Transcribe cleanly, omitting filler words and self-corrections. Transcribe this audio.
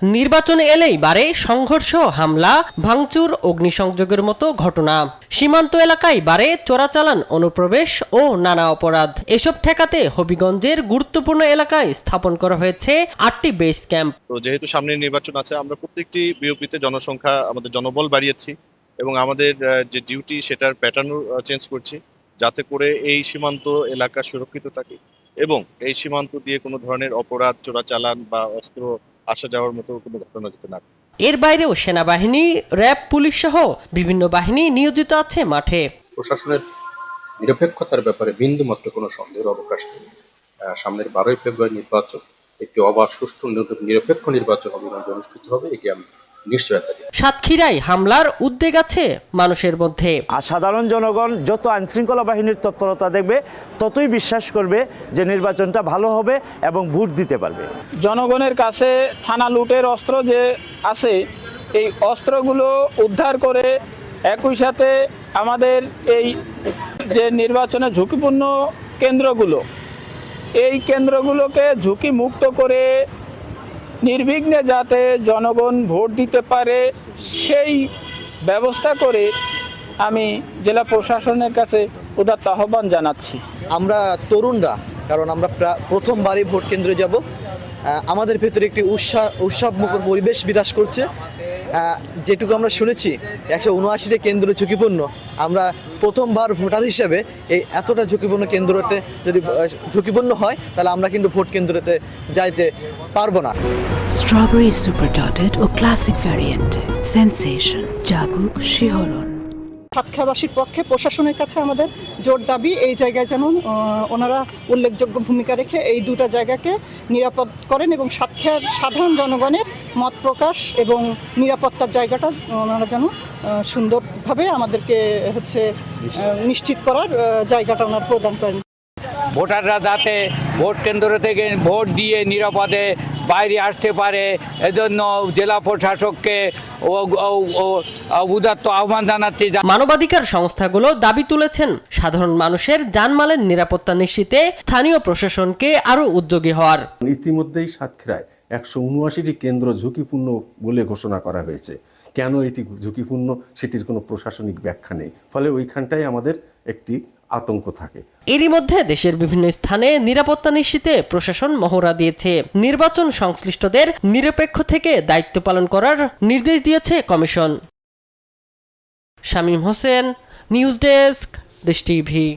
নির্বাচনে এলেই বাড়ে সংঘর্ষ, হামলা, ভাঙচুর, অগ্নিসংযোগের মতো ঘটনা। সীমান্ত এলাকায় বাড়ে চোরাচালান, অনুপ্রবেশ ও নানা অপরাধ। এসব ঠেকাতে হবিগঞ্জের গুরুত্বপূর্ণ এলাকায় স্থাপন করা হয়েছে 8টি বেস ক্যাম্প। তো যেহেতু সামনে নির্বাচন আছে, আমরা প্রত্যেকটি বিওপিতে জনসংখ্যা, আমাদের জনবল বাড়িয়েছি এবং আমাদের যে ডিউটি সেটার প্যাটার্নও চেঞ্জ করছি, যাতে করে এই সীমান্ত এলাকা সুরক্ষিত থাকে এবং এই সীমান্ত দিয়ে কোনো ধরনের অপরাধ, চোরাচালান বা অস্ত্র আসা যাওয়ার মতো কোনো ঘটনা যাতে না। এর বাইরেও সেনাবাহিনী, র্যাব, পুলিশ সহ বিভিন্ন বাহিনী নিয়োজিত আছে মাঠে। প্রশাসনের নিরপেক্ষতার ব্যাপারে বিন্দুমাত্র কোনো সন্দেহের অবকাশ নেই। সামনের 12ই ফেব্রুয়ারি নির্বাচন একটি অবাধ, সুষ্ঠু, নিরপেক্ষ নির্বাচন হবিগঞ্জে অনুষ্ঠিত হবে, এটি আমি নিশ্চয়তা দিই। সাতক্ষীরায় হামলার উদ্বেগ আছে মানুষের মধ্যে। আর সাধারণ জনগণ যত আইনশৃঙ্খলা বাহিনীর তৎপরতা দেখবে, ততই বিশ্বাস করবে যে নির্বাচনটা ভালো হবে এবং ভোট দিতে পারবে। জনগণের কাছে থানা লুটের অস্ত্র যে আছে, এই অস্ত্রগুলো উদ্ধার করে একই সাথে আমাদের এই যে নির্বাচনে ঝুঁকিপূর্ণ কেন্দ্রগুলো, এই কেন্দ্রগুলোকে ঝুঁকি মুক্ত করে নির্বিঘ্নে যাতে জনগণ ভোট দিতে পারে সেই ব্যবস্থা করে আমি জেলা প্রশাসনের কাছে উদাত্ত আহ্বান জানাচ্ছি। আমরা তরুণরা, কারণ আমরা প্রথমবারই ভোট কেন্দ্রে যাব, আমাদের ভেতরে একটি উৎসবমুখর পরিবেশ বিরাজ করছে। যেটুকু আমরা শুনেছি 179টি কেন্দ্র ঝুঁকিপূর্ণ। আমরা প্রথমবার ভোটার হিসেবে এই এতটা ঝুঁকিপূর্ণ কেন্দ্রতে যদি ঝুঁকিপূর্ণ হয়, তাহলে আমরা কিন্তু ভোট কেন্দ্রতে যাইতে পারবো না। স্ট্রবেরি সুপার ডটেড ও ক্লাসিক ভ্যারিয়েন্ট সেন্সেশন, জাগুক শিহরণ। সাতক্ষীরাবাসীর পক্ষে প্রশাসনের কাছে আমাদের জোর দাবি, এই জায়গায় যেন ওনারা উল্লেখযোগ্য ভূমিকা রেখে এই দুটো জায়গাকে নিরাপদ করেন এবং সাতক্ষীরার সাধারণ জনগণের মত প্রকাশ এবং নিরাপত্তার জায়গাটা ওনারা যেন সুন্দরভাবে আমাদেরকে নিশ্চিত করার জায়গাটা ওনারা প্রদান করেন। ভোটাররা যাতে ভোট কেন্দ্র থেকে ভোট দিয়ে নিরাপদে বাইরে আসতে পারে, এজন্য জেলা প্রশাসককে উদাত্ত আহ্বান জানাচ্ছি। মানবাধিকার সংস্থাগুলো দাবি তুলেছেন সাধারণ মানুষের জানমালের নিরাপত্তা নিশ্চিতে স্থানীয় প্রশাসনকে আরো উদ্যোগী হওয়ার। ইতিমধ্যেই সাতক্ষীরায় 179টি কেন্দ্র ঝুঁকিপূর্ণ বলে ঘোষণা করা হয়েছে। কেন এটি ঝুঁকিপূর্ণ সেটির কোনো প্রশাসনিক ব্যাখ্যা নেই, ফলে ওইখানটাই আমাদের একটি আতঙ্ক থাকে। এরই মধ্যে দেশের বিভিন্ন স্থানে নিরাপত্তা নিশ্চিতে প্রশাসন মহড়া দিয়েছে। নির্বাচন সংশ্লিষ্টদের নিরপেক্ষ থেকে দায়িত্ব পালন করার নির্দেশ দিয়েছে commission. Shamim Hossain, news desk, দেশ টিভি।